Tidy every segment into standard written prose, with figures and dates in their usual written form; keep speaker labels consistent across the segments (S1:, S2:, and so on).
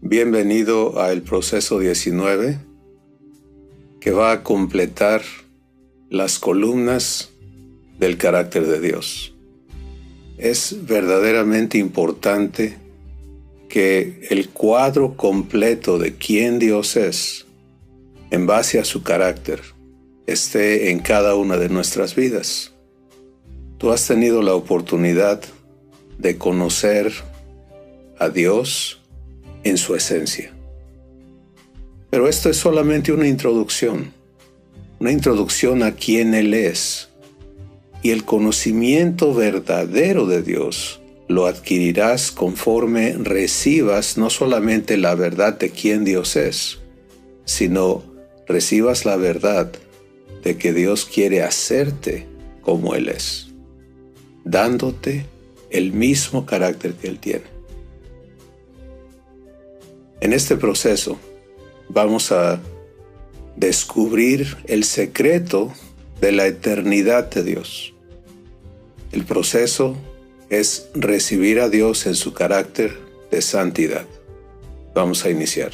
S1: Bienvenido al proceso 19, que va a completar las columnas del carácter de Dios. Es verdaderamente importante que el cuadro completo de quién Dios es, en base a su carácter, esté en cada una de nuestras vidas. Tú has tenido la oportunidad de conocer a Dios en su esencia. Pero esto es solamente una introducción a quién Él es. Y el conocimiento verdadero de Dios lo adquirirás conforme recibas no solamente la verdad de quién Dios es, sino recibas la verdad de que Dios quiere hacerte como Él es, dándote el mismo carácter que Él tiene. En este proceso vamos a descubrir el secreto de la eternidad de Dios. El proceso es recibir a Dios en su carácter de santidad. Vamos a iniciar.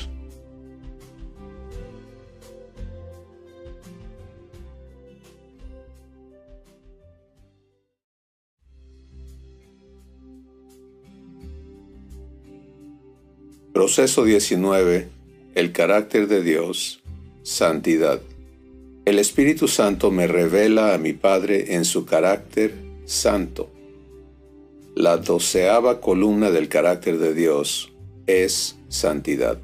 S1: Proceso 19. El carácter de Dios, santidad. El Espíritu Santo me revela a mi Padre en su carácter santo. La 12ª columna del carácter de Dios es santidad.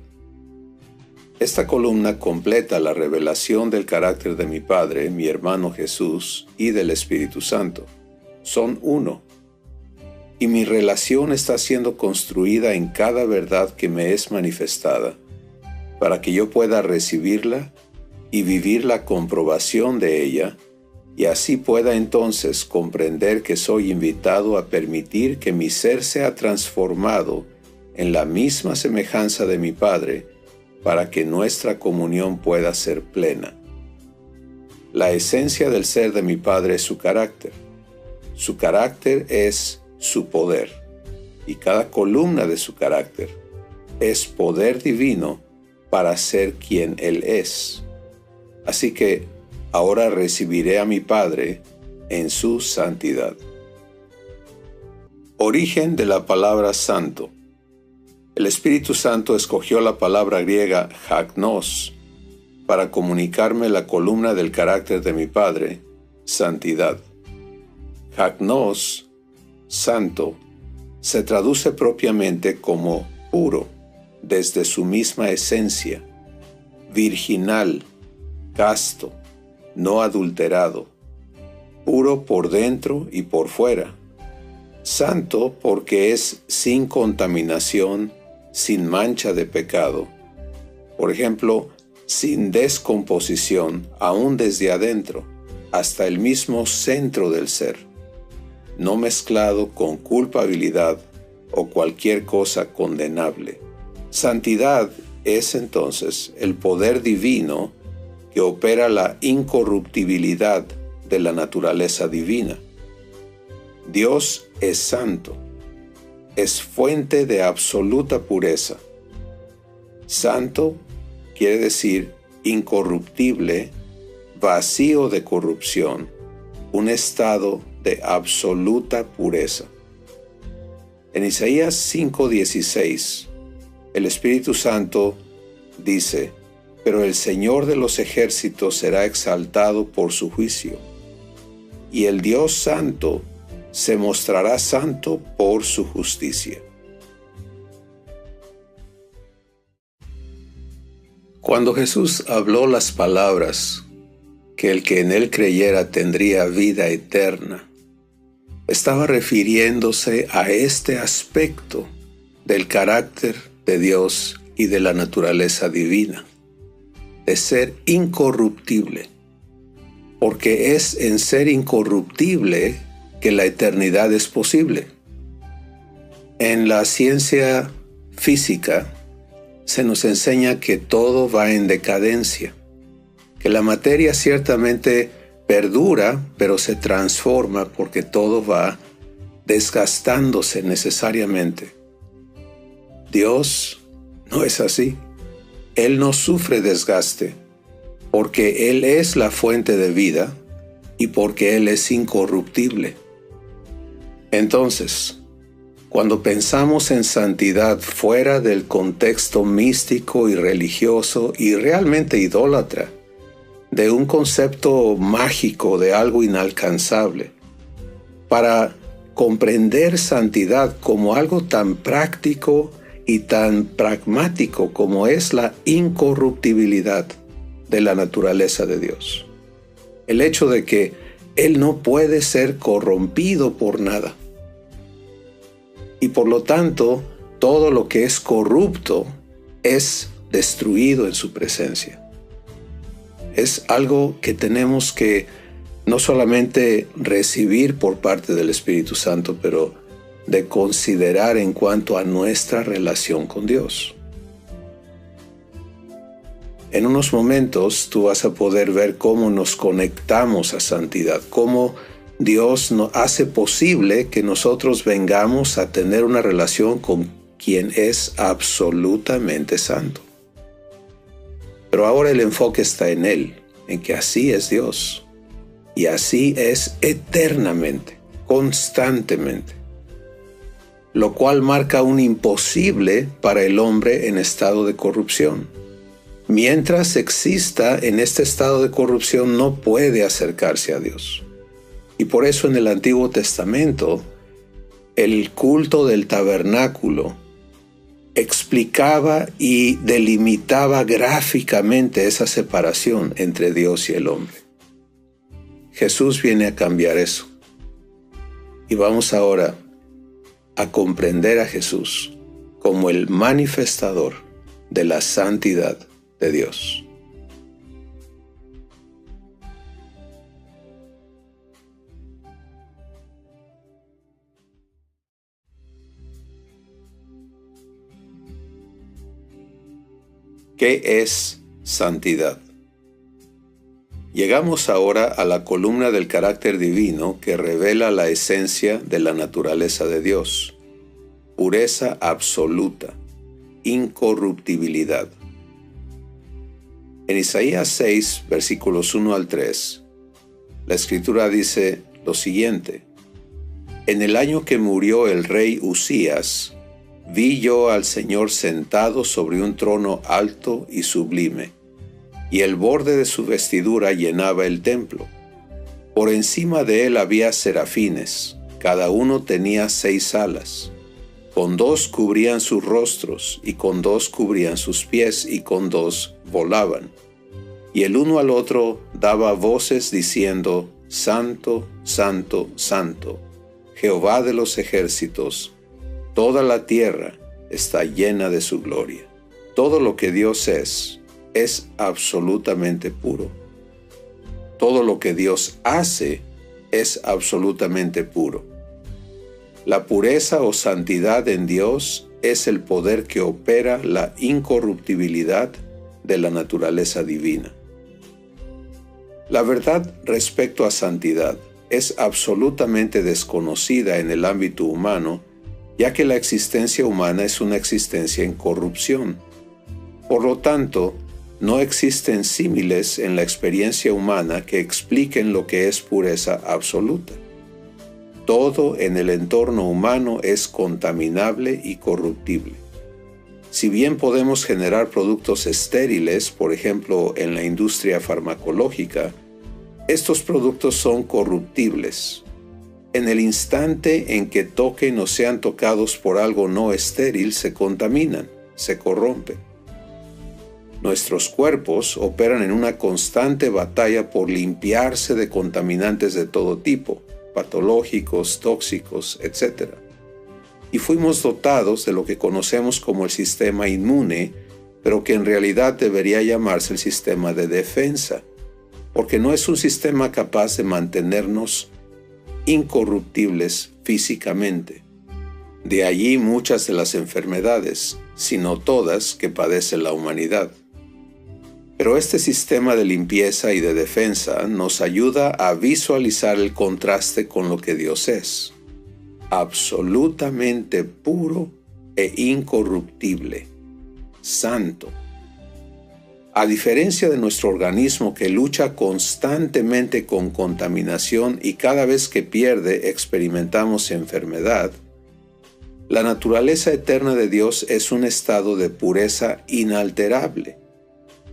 S1: Esta columna completa la revelación del carácter de mi Padre, mi hermano Jesús y del Espíritu Santo. Son uno. Y mi relación está siendo construida en cada verdad que me es manifestada, para que yo pueda recibirla y vivir la comprobación de ella, y así pueda entonces comprender que soy invitado a permitir que mi ser sea transformado en la misma semejanza de mi Padre, para que nuestra comunión pueda ser plena. La esencia del ser de mi Padre es su carácter. Su carácter es su poder, y cada columna de su carácter es poder divino para ser quien Él es. Así que ahora recibiré a mi Padre en su santidad. Origen de la palabra santo. El Espíritu Santo escogió la palabra griega hagnos para comunicarme la columna del carácter de mi Padre, santidad. Hagnos, santo, se traduce propiamente como puro, desde su misma esencia, virginal, casto, no adulterado, puro por dentro y por fuera, santo porque es sin contaminación, sin mancha de pecado, por ejemplo, sin descomposición aún desde adentro, hasta el mismo centro del ser, no mezclado con culpabilidad o cualquier cosa condenable. Santidad es entonces el poder divino que opera la incorruptibilidad de la naturaleza divina. Dios es santo, es fuente de absoluta pureza. Santo quiere decir incorruptible, vacío de corrupción, un estado de absoluta pureza. En Isaías 5:16, el Espíritu Santo dice: pero el Señor de los ejércitos será exaltado por su juicio, y el Dios santo se mostrará santo por su justicia. Cuando Jesús habló las palabras que el que en él creyera tendría vida eterna, estaba refiriéndose a este aspecto del carácter de Dios y de la naturaleza divina, de ser incorruptible, porque es en ser incorruptible que la eternidad es posible. En la ciencia física se nos enseña que todo va en decadencia, que la materia ciertamente perdura, pero se transforma porque todo va desgastándose necesariamente. Dios No es así. Él no sufre desgaste, porque Él es la fuente de vida y porque Él es incorruptible. Entonces, cuando pensamos en santidad fuera del contexto místico y religioso y realmente idólatra, de un concepto mágico de algo inalcanzable, para comprender santidad como algo tan práctico y tan pragmático como es la incorruptibilidad de la naturaleza de Dios. El hecho de que Él no puede ser corrompido por nada. Y por lo tanto, todo lo que es corrupto es destruido en su presencia. Es algo que tenemos que no solamente recibir por parte del Espíritu Santo, pero de considerar en cuanto a nuestra relación con Dios. En unos momentos tú vas a poder ver cómo nos conectamos a santidad, cómo Dios nos hace posible que nosotros vengamos a tener una relación con quien es absolutamente santo. Pero ahora el enfoque está en Él, en que así es Dios. Y así es eternamente, constantemente. Lo cual marca un imposible para el hombre en estado de corrupción. Mientras exista en este estado de corrupción, no puede acercarse a Dios. Y por eso en el Antiguo Testamento, el culto del tabernáculo explicaba y delimitaba gráficamente esa separación entre Dios y el hombre. Jesús viene a cambiar eso. Y vamos ahora a comprender a Jesús como el manifestador de la santidad de Dios. ¿Qué es santidad? Llegamos ahora a la columna del carácter divino que revela la esencia de la naturaleza de Dios. Pureza absoluta, incorruptibilidad. En Isaías 6, versículos 1 al 3, la Escritura dice lo siguiente: En el año que murió el rey Usías, vi yo al Señor sentado sobre un trono alto y sublime, y el borde de su vestidura llenaba el templo. Por encima de él había serafines, cada uno tenía 6 alas. Con 2 cubrían sus rostros, y con 2 cubrían sus pies, y con 2 volaban. Y el uno al otro daba voces diciendo: Santo, Santo, Santo, Jehová de los ejércitos, toda la tierra está llena de su gloria. Todo lo que Dios es absolutamente puro. Todo lo que Dios hace es absolutamente puro. La pureza o santidad en Dios es el poder que opera la incorruptibilidad de la naturaleza divina. La verdad respecto a santidad es absolutamente desconocida en el ámbito humano, ya que la existencia humana es una existencia en corrupción. Por lo tanto, no existen símiles en la experiencia humana que expliquen lo que es pureza absoluta. Todo en el entorno humano es contaminable y corruptible. Si bien podemos generar productos estériles, por ejemplo en la industria farmacológica, estos productos son corruptibles. En el instante en que toquen o sean tocados por algo no estéril, se contaminan, se corrompen. Nuestros cuerpos operan en una constante batalla por limpiarse de contaminantes de todo tipo, patológicos, tóxicos, etc. Y fuimos dotados de lo que conocemos como el sistema inmune, pero que en realidad debería llamarse el sistema de defensa, porque no es un sistema capaz de mantenernos incorruptibles físicamente. De allí muchas de las enfermedades, si no todas, que padece la humanidad. Pero este sistema de limpieza y de defensa nos ayuda a visualizar el contraste con lo que Dios es: absolutamente puro e incorruptible. santo. A diferencia de nuestro organismo que lucha constantemente con contaminación y cada vez que pierde experimentamos enfermedad, la naturaleza eterna de Dios es un estado de pureza inalterable.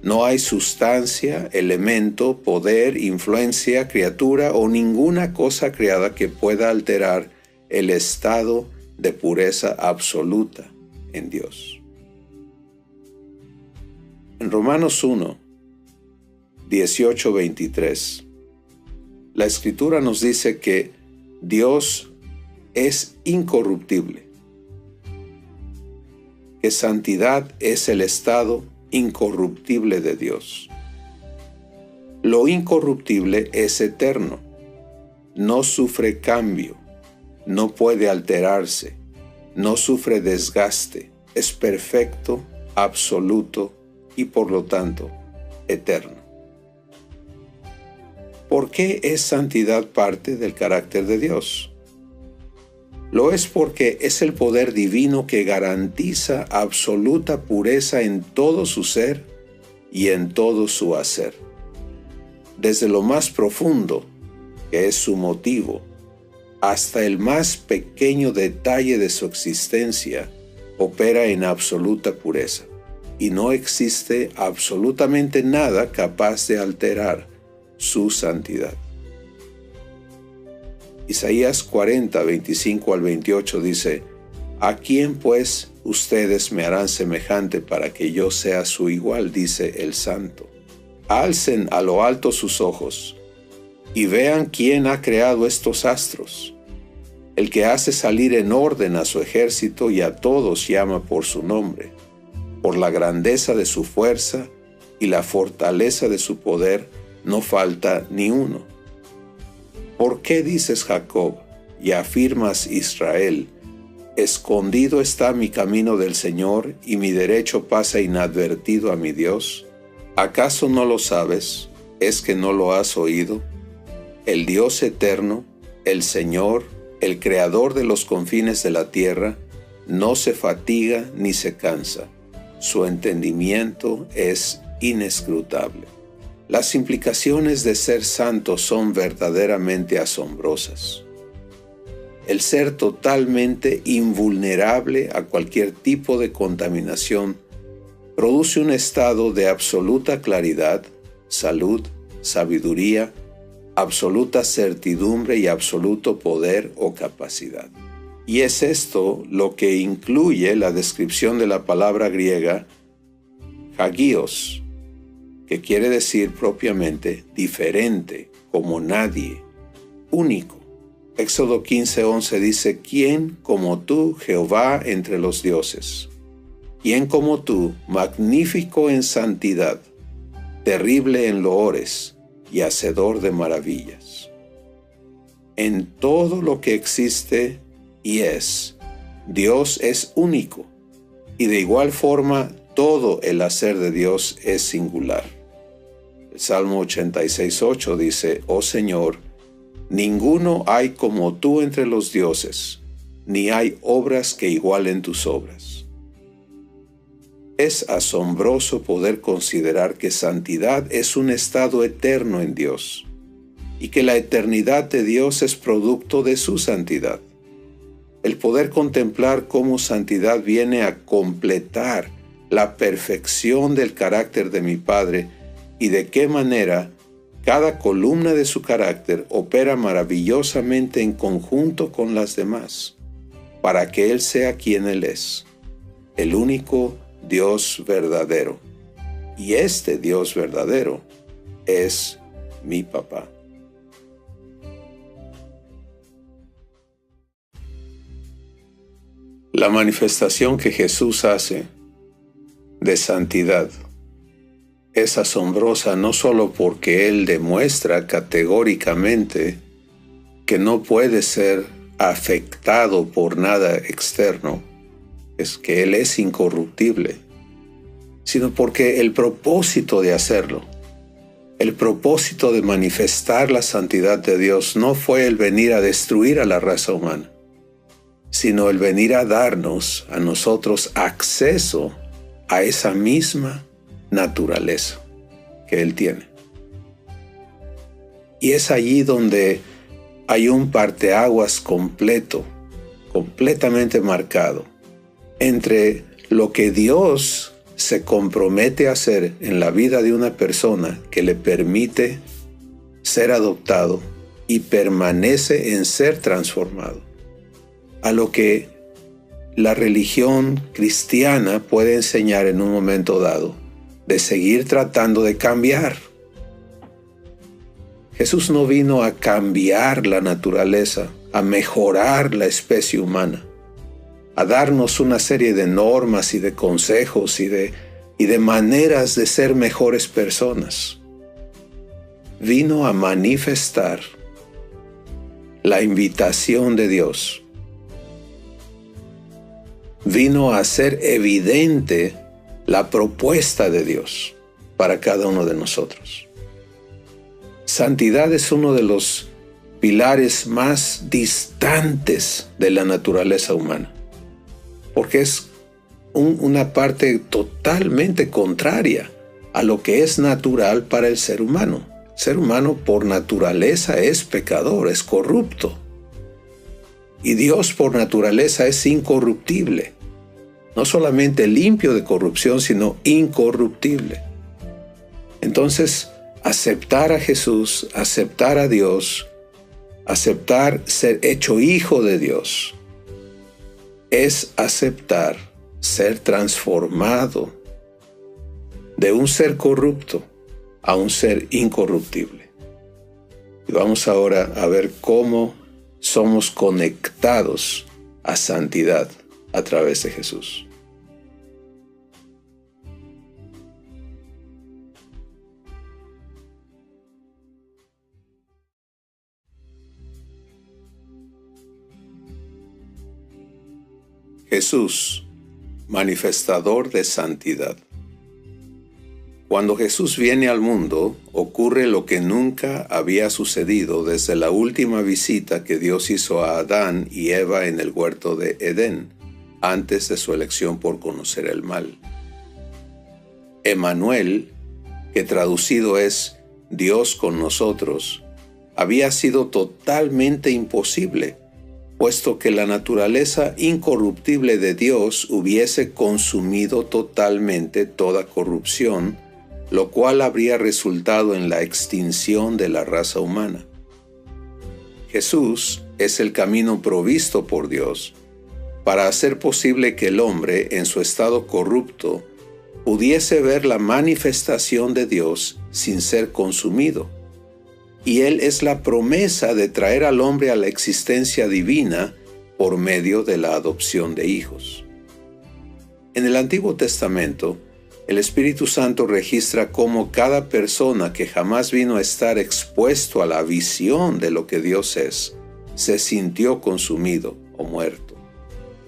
S1: No hay sustancia, elemento, poder, influencia, criatura o ninguna cosa creada que pueda alterar el estado de pureza absoluta en Dios. En Romanos 1, 18-23, la Escritura nos dice que Dios es incorruptible, que santidad es el estado incorruptible de Dios. Lo incorruptible es eterno, no sufre cambio, no puede alterarse, no sufre desgaste, es perfecto, absoluto y por lo tanto eterno. ¿Por qué es santidad parte del carácter de Dios? Lo es porque es el poder divino que garantiza absoluta pureza en todo su ser y en todo su hacer. Desde lo más profundo, que es su motivo, hasta el más pequeño detalle de su existencia, opera en absoluta pureza, y no existe absolutamente nada capaz de alterar su santidad. Isaías 40, 25-28 dice: ¿A quién pues ustedes me harán semejante para que yo sea su igual? Dice el Santo. Alcen a lo alto sus ojos y vean quién ha creado estos astros. El que hace salir en orden a su ejército y a todos llama por su nombre. Por la grandeza de su fuerza y la fortaleza de su poder no falta ni uno. ¿Por qué dices Jacob y afirmas Israel? Escondido está mi camino del Señor y mi derecho pasa inadvertido a mi Dios. ¿Acaso no lo sabes? ¿Es que no lo has oído? El Dios eterno, el Señor, el Creador de los confines de la tierra, no se fatiga ni se cansa. Su entendimiento es inescrutable. Las implicaciones de ser santo son verdaderamente asombrosas. El ser totalmente invulnerable a cualquier tipo de contaminación produce un estado de absoluta claridad, salud, sabiduría, absoluta certidumbre y absoluto poder o capacidad. Y es esto lo que incluye la descripción de la palabra griega hagios, que quiere decir propiamente diferente, como nadie, único. Éxodo 15:11 dice: ¿Quién como tú, Jehová, entre los dioses? ¿Quién como tú, magnífico en santidad, terrible en loores y hacedor de maravillas? En todo lo que existe y es, Dios es único, y de igual forma todo el hacer de Dios es singular. El Salmo 86:8 dice: Oh Señor, ninguno hay como tú entre los dioses, ni hay obras que igualen tus obras. Es asombroso poder considerar que santidad es un estado eterno en Dios, y que la eternidad de Dios es producto de su santidad. El poder contemplar cómo santidad viene a completar la perfección del carácter de mi Padre y de qué manera cada columna de su carácter opera maravillosamente en conjunto con las demás, para que Él sea quien Él es, el único Dios verdadero. Y este Dios verdadero es mi papá. La manifestación que Jesús hace de santidad es asombrosa no solo porque Él demuestra categóricamente que no puede ser afectado por nada externo, es que Él es incorruptible, sino porque el propósito de hacerlo, el propósito de manifestar la santidad de Dios no fue el venir a destruir a la raza humana, sino el venir a darnos a nosotros acceso a esa misma naturaleza que Él tiene. Y es allí donde hay un parteaguas completamente marcado entre lo que Dios se compromete a hacer en la vida de una persona que le permite ser adoptado y permanece en ser transformado, a lo que la religión cristiana puede enseñar en un momento dado, de seguir tratando de cambiar. Jesús no vino a cambiar la naturaleza, a mejorar la especie humana, a darnos una serie de normas y de consejos y de maneras de ser mejores personas. Vino a manifestar la invitación de Dios. Vino a hacer evidente la propuesta de Dios para cada uno de nosotros. Santidad es uno de los pilares más distantes de la naturaleza humana, porque es una parte totalmente contraria a lo que es natural para el ser humano. El ser humano por naturaleza es pecador, es corrupto. Y Dios por naturaleza es incorruptible. No solamente limpio de corrupción, sino incorruptible. Entonces, aceptar a Jesús, aceptar a Dios, aceptar ser hecho hijo de Dios, es aceptar ser transformado de un ser corrupto a un ser incorruptible. Y vamos ahora a ver cómo somos conectados a santidad a través de Jesús. Jesús, manifestador de santidad. Cuando Jesús viene al mundo, ocurre lo que nunca había sucedido desde la última visita que Dios hizo a Adán y Eva en el huerto de Edén, antes de su elección por conocer el mal. Emmanuel, que traducido es Dios con nosotros, había sido totalmente imposible, puesto que la naturaleza incorruptible de Dios hubiese consumido totalmente toda corrupción, lo cual habría resultado en la extinción de la raza humana. Jesús es el camino provisto por Dios para hacer posible que el hombre, en su estado corrupto, pudiese ver la manifestación de Dios sin ser consumido. Y Él es la promesa de traer al hombre a la existencia divina por medio de la adopción de hijos. En el Antiguo Testamento, el Espíritu Santo registra cómo cada persona que jamás vino a estar expuesto a la visión de lo que Dios es, se sintió consumido o muerto.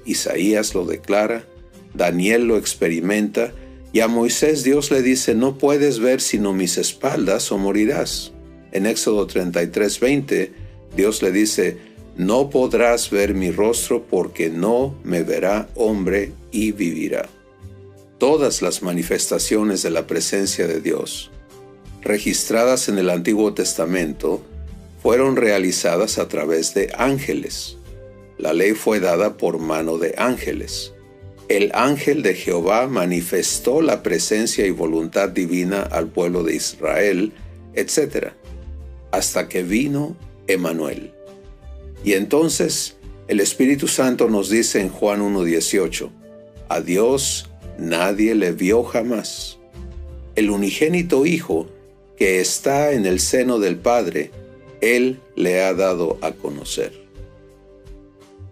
S1: Isaías lo declara, Daniel lo experimenta, y a Moisés Dios le dice: no puedes ver sino mis espaldas o morirás. En Éxodo 33:20, Dios le dice: no podrás ver mi rostro porque no me verá hombre y vivirá. Todas las manifestaciones de la presencia de Dios, registradas en el Antiguo Testamento, fueron realizadas a través de ángeles. La ley fue dada por mano de ángeles. El ángel de Jehová manifestó la presencia y voluntad divina al pueblo de Israel, etc., hasta que vino Emmanuel. Y entonces el Espíritu Santo nos dice en Juan 1:18, a Dios nadie le vio jamás. El unigénito Hijo que está en el seno del Padre, Él le ha dado a conocer.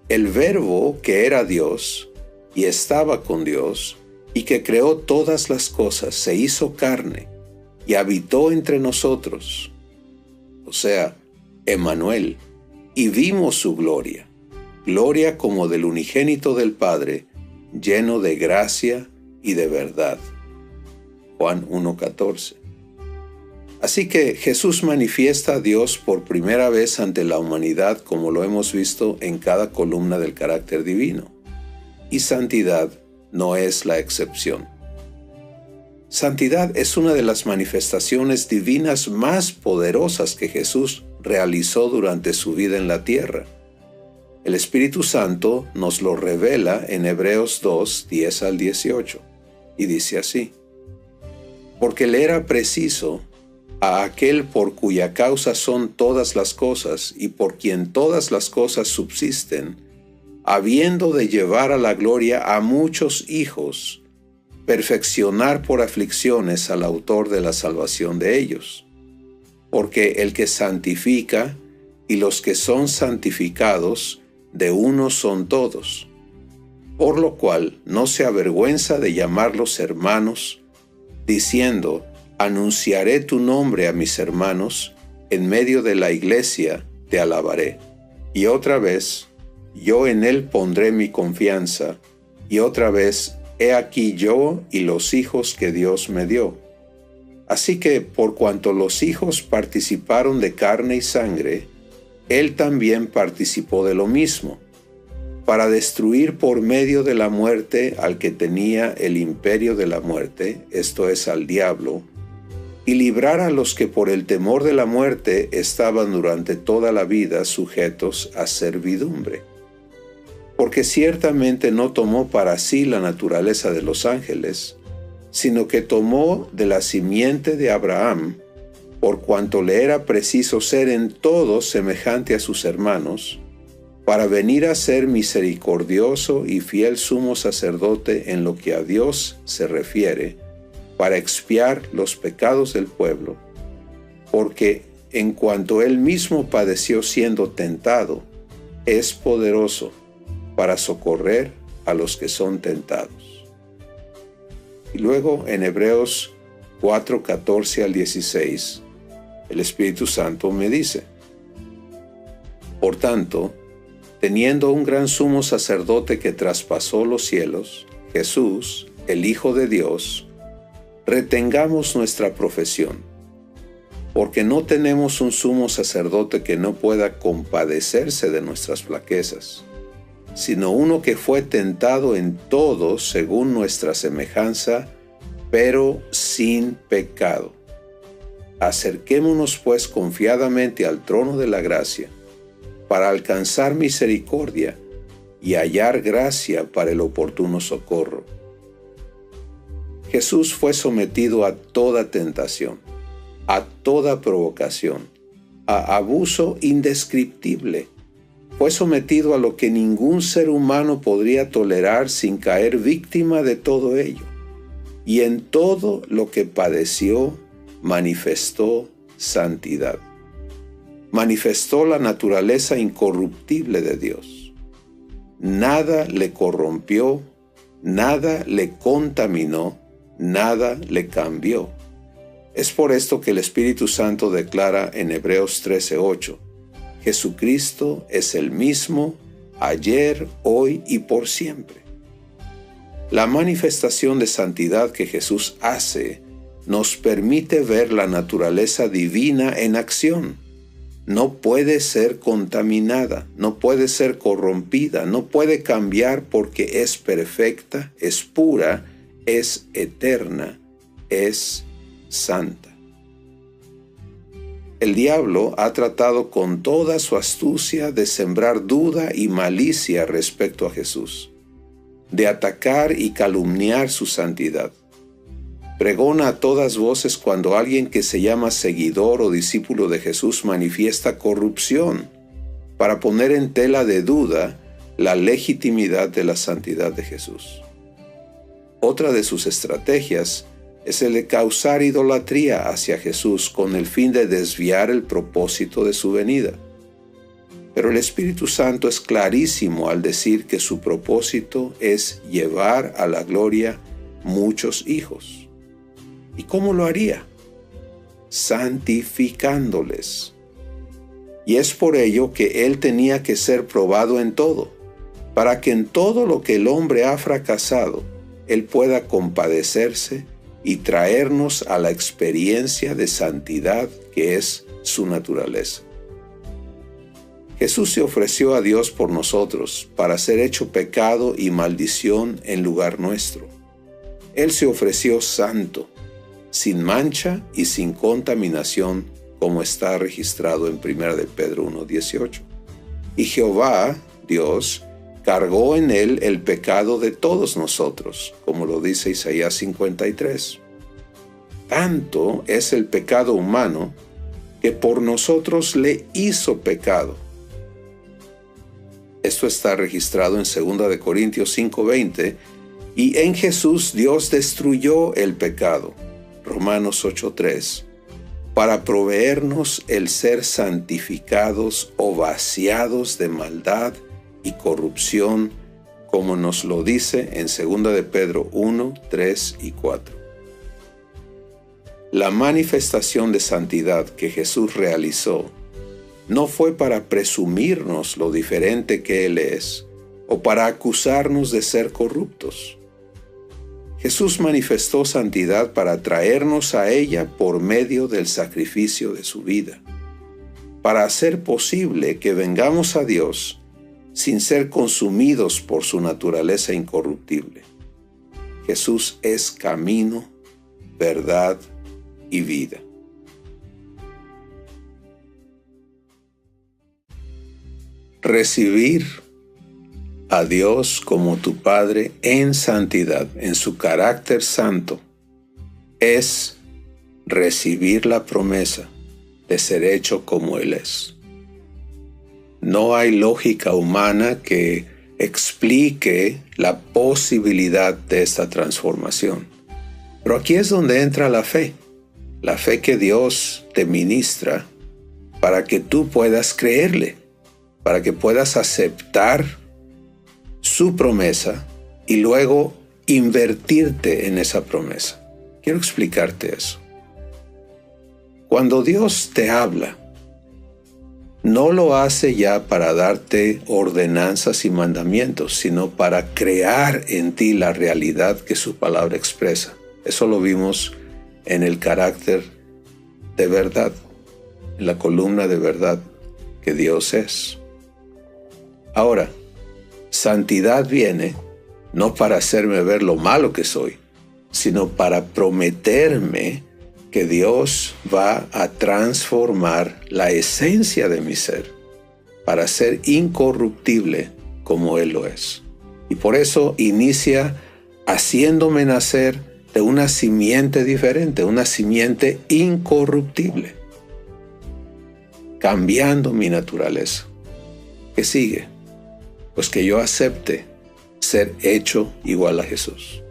S1: El Verbo que era Dios y estaba con Dios y que creó todas las cosas, se hizo carne y habitó entre nosotros, o sea, Emmanuel, y vimos su gloria, gloria como del unigénito del Padre, lleno de gracia y de verdad. Juan 1:14. Así que Jesús manifiesta a Dios por primera vez ante la humanidad, como lo hemos visto en cada columna del carácter divino. Y santidad no es la excepción. Santidad es una de las manifestaciones divinas más poderosas que Jesús realizó durante su vida en la tierra. El Espíritu Santo nos lo revela en Hebreos 2, 10 al 18, y dice así: porque le era preciso a aquel por cuya causa son todas las cosas y por quien todas las cosas subsisten, habiendo de llevar a la gloria a muchos hijos, perfeccionar por aflicciones al autor de la salvación de ellos. Porque el que santifica y los que son santificados, de uno son todos. Por lo cual no se avergüenza de llamarlos hermanos, diciendo: anunciaré tu nombre a mis hermanos, en medio de la iglesia te alabaré. Y otra vez, yo en él pondré mi confianza, y otra vez, he aquí yo y los hijos que Dios me dio. Así que, por cuanto los hijos participaron de carne y sangre, él también participó de lo mismo, para destruir por medio de la muerte al que tenía el imperio de la muerte, esto es, al diablo, y librar a los que por el temor de la muerte estaban durante toda la vida sujetos a servidumbre. Porque ciertamente no tomó para sí la naturaleza de los ángeles, sino que tomó de la simiente de Abraham, por cuanto le era preciso ser en todo semejante a sus hermanos, para venir a ser misericordioso y fiel sumo sacerdote en lo que a Dios se refiere, para expiar los pecados del pueblo, porque en cuanto él mismo padeció siendo tentado, es poderoso para socorrer a los que son tentados. Y luego en Hebreos 4, 14 al 16, el Espíritu Santo me dice: por tanto, teniendo un gran sumo sacerdote que traspasó los cielos, Jesús, el Hijo de Dios, retengamos nuestra profesión, porque no tenemos un sumo sacerdote que no pueda compadecerse de nuestras flaquezas, sino uno que fue tentado en todo según nuestra semejanza, pero sin pecado. Acerquémonos pues confiadamente al trono de la gracia, para alcanzar misericordia y hallar gracia para el oportuno socorro. Jesús fue sometido a toda tentación, a toda provocación, a abuso indescriptible. Fue sometido a lo que ningún ser humano podría tolerar sin caer víctima de todo ello. Y en todo lo que padeció, manifestó santidad. Manifestó la naturaleza incorruptible de Dios. Nada le corrompió, nada le contaminó, nada le cambió. Es por esto que el Espíritu Santo declara en Hebreos 13:8, Jesucristo es el mismo ayer, hoy y por siempre. La manifestación de santidad que Jesús hace nos permite ver la naturaleza divina en acción. No puede ser contaminada, no puede ser corrompida, no puede cambiar porque es perfecta, es pura, es eterna, es santa. El diablo ha tratado con toda su astucia de sembrar duda y malicia respecto a Jesús, de atacar y calumniar su santidad. Pregona a todas voces cuando alguien que se llama seguidor o discípulo de Jesús manifiesta corrupción, para poner en tela de duda la legitimidad de la santidad de Jesús. Otra de sus estrategias es el de causar idolatría hacia Jesús con el fin de desviar el propósito de su venida. Pero el Espíritu Santo es clarísimo al decir que su propósito es llevar a la gloria muchos hijos. ¿Y cómo lo haría? Santificándoles. Y es por ello que Él tenía que ser probado en todo, para que en todo lo que el hombre ha fracasado, Él pueda compadecerse y traernos a la experiencia de santidad que es su naturaleza. Jesús se ofreció a Dios por nosotros para ser hecho pecado y maldición en lugar nuestro. Él se ofreció santo, sin mancha y sin contaminación, como está registrado en 1 de Pedro 1:18. Y Jehová, Dios, cargó en él el pecado de todos nosotros, como lo dice Isaías 53. Tanto es el pecado humano que por nosotros le hizo pecado. Esto está registrado en 2 de Corintios 5:20, y en Jesús Dios destruyó el pecado, Romanos 8:3, para proveernos el ser santificados o vaciados de maldad y corrupción, como nos lo dice en 2 de Pedro 1, 3 y 4. La manifestación de santidad que Jesús realizó no fue para presumirnos lo diferente que Él es o para acusarnos de ser corruptos. Jesús manifestó santidad para traernos a ella por medio del sacrificio de su vida, para hacer posible que vengamos a Dios sin ser consumidos por su naturaleza incorruptible. Jesús es camino, verdad y vida. Recibir a Dios como tu Padre en santidad, en su carácter santo, es recibir la promesa de ser hecho como Él es. No hay lógica humana que explique la posibilidad de esta transformación. Pero aquí es donde entra la fe que Dios te ministra para que tú puedas creerle, para que puedas aceptar su promesa y luego invertirte en esa promesa. Quiero explicarte eso. Cuando Dios te habla, no lo hace ya para darte ordenanzas y mandamientos, sino para crear en ti la realidad que su palabra expresa. Eso lo vimos en el carácter de verdad, en la columna de verdad que Dios es. Ahora, santidad viene no para hacerme ver lo malo que soy, sino para prometerme que Dios va a transformar la esencia de mi ser para ser incorruptible como Él lo es. Y por eso inicia haciéndome nacer de una simiente diferente, una simiente incorruptible, cambiando mi naturaleza. ¿Qué sigue? Pues que yo acepte ser hecho igual a Jesús.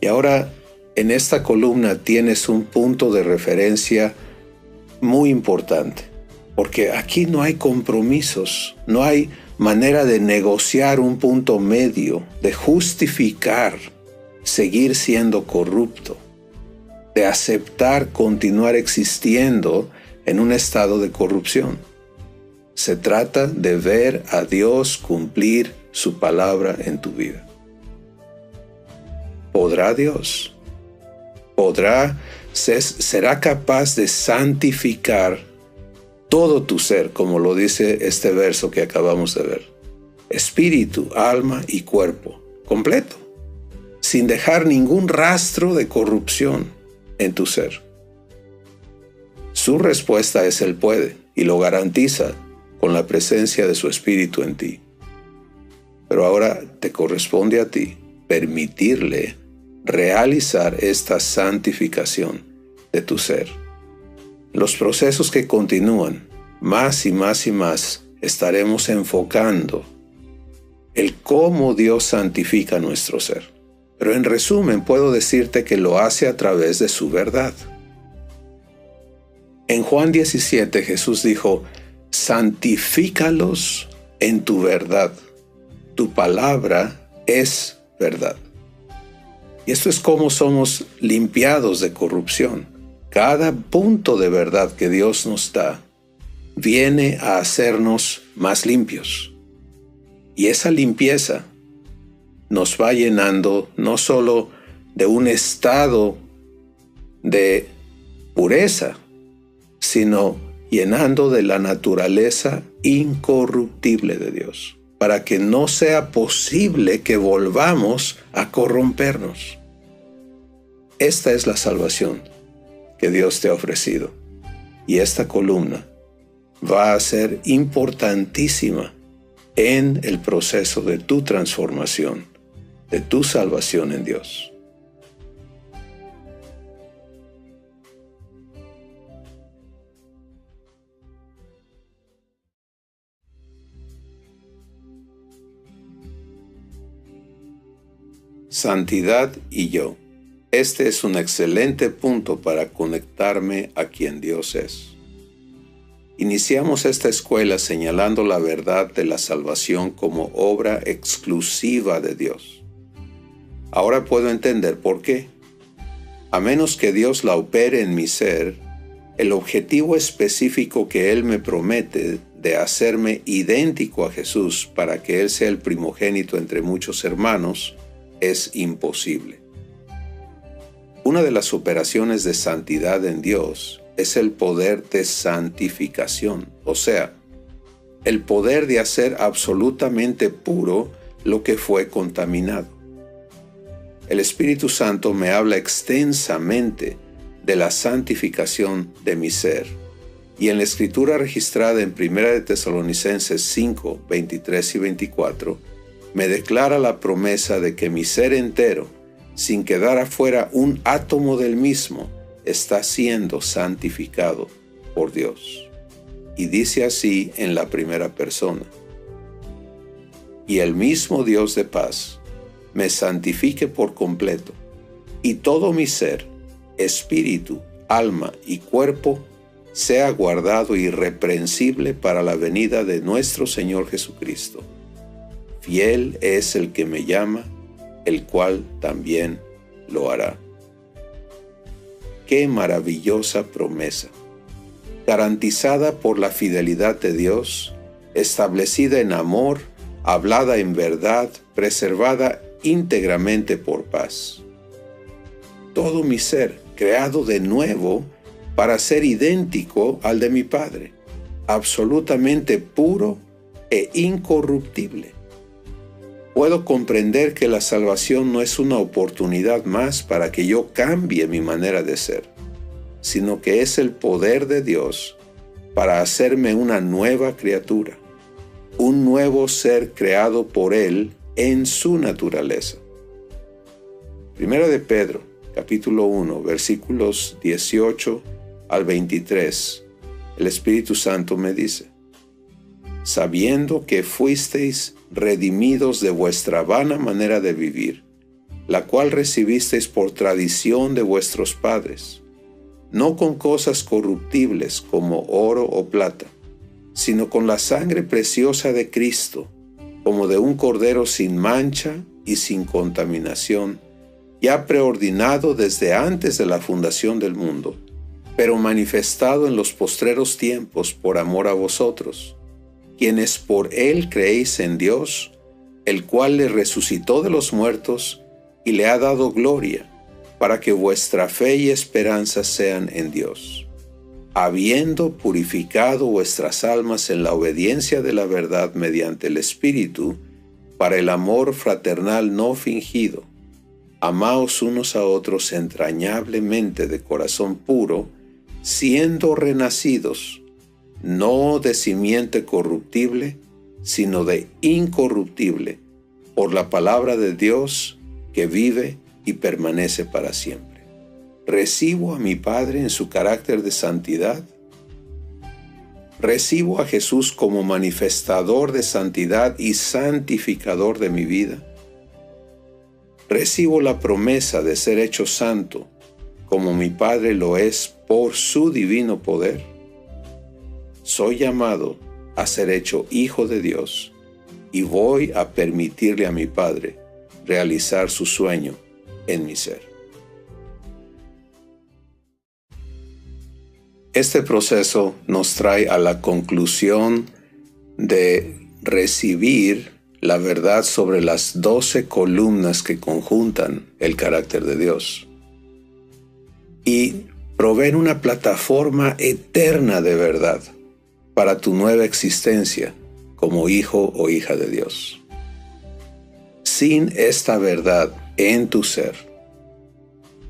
S1: Y ahora, en esta columna tienes un punto de referencia muy importante, porque aquí no hay compromisos, no hay manera de negociar un punto medio, de justificar seguir siendo corrupto, de aceptar continuar existiendo en un estado de corrupción. Se trata de ver a Dios cumplir su palabra en tu vida. ¿Podrá Dios? ¿Será capaz de santificar todo tu ser, como lo dice este verso que acabamos de ver? Espíritu, alma y cuerpo, completo, sin dejar ningún rastro de corrupción en tu ser. Su respuesta es Él puede, y lo garantiza con la presencia de su Espíritu en ti. Pero ahora te corresponde a ti permitirle realizar esta santificación de tu ser. Los procesos que continúan, más y más y más, estaremos enfocando el cómo Dios santifica nuestro ser. Pero en resumen, puedo decirte que lo hace a través de su verdad. En Juan 17, Jesús dijo: santifícalos en tu verdad. Tu palabra es verdad. Y esto es cómo somos limpiados de corrupción. Cada punto de verdad que Dios nos da viene a hacernos más limpios. Y esa limpieza nos va llenando no solo de un estado de pureza, sino llenando de la naturaleza incorruptible de Dios, para que no sea posible que volvamos a corrompernos. Esta es la salvación que Dios te ha ofrecido. Y esta columna va a ser importantísima en el proceso de tu transformación, de tu salvación en Dios. Santidad y yo. Este es un excelente punto para conectarme a quien Dios es. Iniciamos esta escuela señalando la verdad de la salvación como obra exclusiva de Dios. Ahora puedo entender por qué. A menos que Dios la opere en mi ser, el objetivo específico que Él me promete de hacerme idéntico a Jesús para que Él sea el primogénito entre muchos hermanos es imposible. Una de las operaciones de santidad en Dios es el poder de santificación, o sea, el poder de hacer absolutamente puro lo que fue contaminado. El Espíritu Santo me habla extensamente de la santificación de mi ser, y en la escritura registrada en 1 de Tesalonicenses 5, 23 y 24, me declara la promesa de que mi ser entero, sin quedar afuera un átomo del mismo, está siendo santificado por Dios. Y dice así en la primera persona: y el mismo Dios de paz me santifique por completo, y todo mi ser, espíritu, alma y cuerpo sea guardado irreprensible para la venida de nuestro Señor Jesucristo. Fiel es el que me llama, el cual también lo hará. ¡Qué maravillosa promesa! Garantizada por la fidelidad de Dios, establecida en amor, hablada en verdad, preservada íntegramente por paz. Todo mi ser, creado de nuevo para ser idéntico al de mi Padre, absolutamente puro e incorruptible. Puedo comprender que la salvación no es una oportunidad más para que yo cambie mi manera de ser, sino que es el poder de Dios para hacerme una nueva criatura, un nuevo ser creado por Él en su naturaleza. Primera de Pedro, capítulo 1, versículos 18 al 23, el Espíritu Santo me dice: sabiendo que fuisteis redimidos de vuestra vana manera de vivir, la cual recibisteis por tradición de vuestros padres, no con cosas corruptibles como oro o plata, sino con la sangre preciosa de Cristo, como de un cordero sin mancha y sin contaminación, ya preordinado desde antes de la fundación del mundo, pero manifestado en los postreros tiempos por amor a vosotros, quienes por Él creéis en Dios, el cual le resucitó de los muertos y le ha dado gloria, para que vuestra fe y esperanza sean en Dios, habiendo purificado vuestras almas en la obediencia de la verdad mediante el Espíritu, para el amor fraternal no fingido. Amaos unos a otros entrañablemente de corazón puro, siendo renacidos, no de simiente corruptible, sino de incorruptible, por la palabra de Dios que vive y permanece para siempre. ¿Recibo a mi Padre en su carácter de santidad? ¿Recibo a Jesús como manifestador de santidad y santificador de mi vida? ¿Recibo la promesa de ser hecho santo, como mi Padre lo es por su divino poder? Soy llamado a ser hecho hijo de Dios y voy a permitirle a mi Padre realizar su sueño en mi ser. Este proceso nos trae a la conclusión de recibir la verdad sobre las 12 columnas que conjuntan el carácter de Dios y proveen una plataforma eterna de verdad para tu nueva existencia como hijo o hija de Dios. Sin esta verdad en tu ser,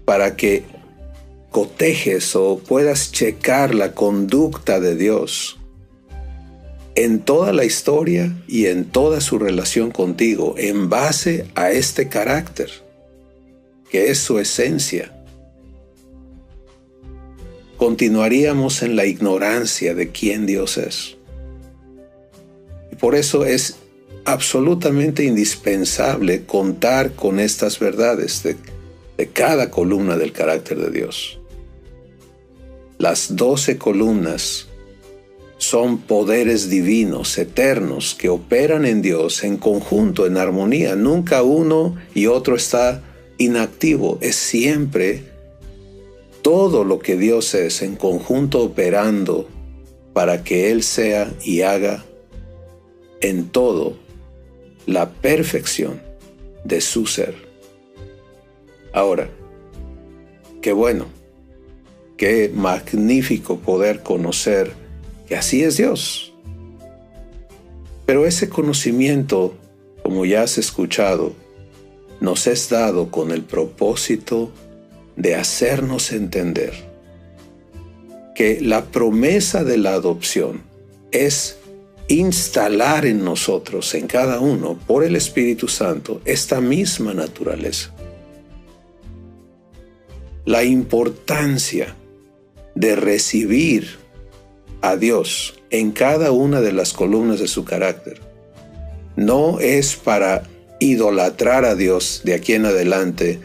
S1: para que cotejes o puedas checar la conducta de Dios en toda la historia y en toda su relación contigo, en base a este carácter, que es su esencia. Continuaríamos en la ignorancia de quién Dios es. Y por eso es absolutamente indispensable contar con estas verdades de cada columna del carácter de Dios. Las 12 columnas son poderes divinos, eternos, que operan en Dios en conjunto, en armonía. Nunca uno y otro está inactivo. Es siempre todo lo que Dios es en conjunto operando para que Él sea y haga en todo la perfección de su ser. Ahora, qué bueno, qué magnífico poder conocer que así es Dios. Pero ese conocimiento, como ya has escuchado, nos es dado con el propósito de hacernos entender que la promesa de la adopción es instalar en nosotros, en cada uno, por el Espíritu Santo, esta misma naturaleza. La importancia de recibir a Dios en cada una de las columnas de su carácter no es para idolatrar a Dios de aquí en adelante,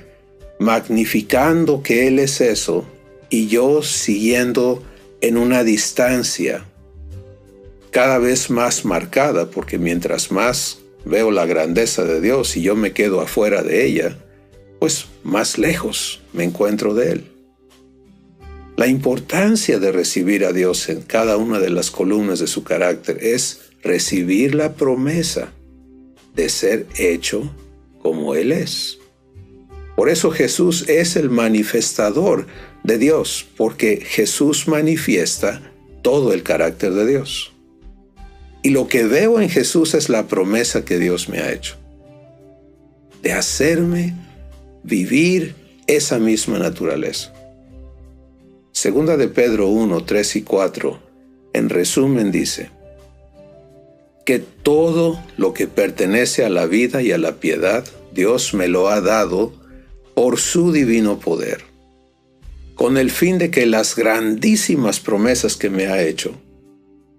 S1: magnificando que Él es eso y yo siguiendo en una distancia cada vez más marcada, porque mientras más veo la grandeza de Dios y yo me quedo afuera de ella, pues más lejos me encuentro de Él. La importancia de recibir a Dios en cada una de las columnas de su carácter es recibir la promesa de ser hecho como Él es. Por eso Jesús es el manifestador de Dios, porque Jesús manifiesta todo el carácter de Dios. Y lo que veo en Jesús es la promesa que Dios me ha hecho, de hacerme vivir esa misma naturaleza. Segunda de Pedro 1, 3 y 4, en resumen dice, que todo lo que pertenece a la vida y a la piedad, Dios me lo ha dado por su divino poder, con el fin de que las grandísimas promesas que me ha hecho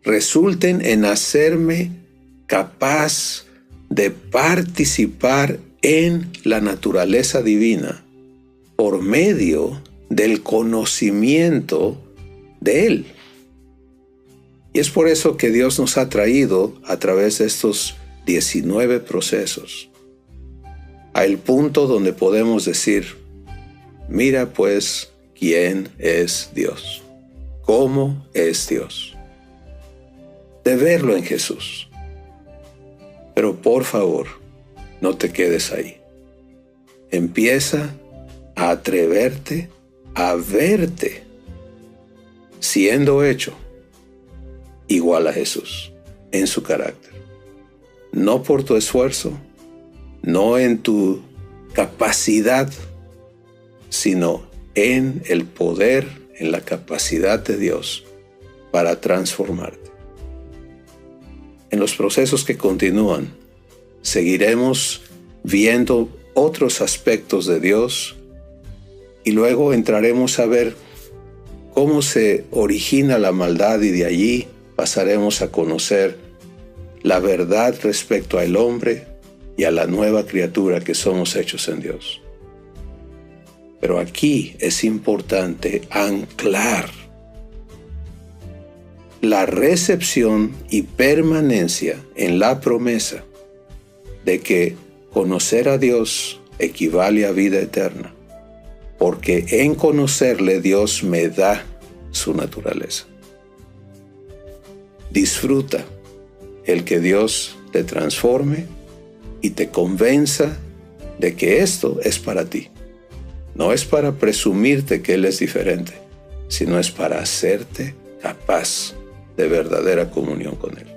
S1: resulten en hacerme capaz de participar en la naturaleza divina por medio del conocimiento de Él. Y es por eso que Dios nos ha traído a través de estos 19 procesos al punto donde podemos decir, mira pues quién es Dios, cómo es Dios, de verlo en Jesús. Pero por favor, no te quedes ahí. Empieza a atreverte a verte siendo hecho igual a Jesús en su carácter. No por tu esfuerzo, no en tu capacidad, sino en el poder, en la capacidad de Dios para transformarte. En los procesos que continúan, seguiremos viendo otros aspectos de Dios y luego entraremos a ver cómo se origina la maldad y de allí pasaremos a conocer la verdad respecto al hombre y a la nueva criatura que somos hechos en Dios. Pero aquí es importante anclar la recepción y permanencia en la promesa de que conocer a Dios equivale a vida eterna, porque en conocerle Dios me da su naturaleza. Disfruta el que Dios te transforme y te convenza de que esto es para ti. No es para presumirte que Él es diferente, sino es para hacerte capaz de verdadera comunión con Él.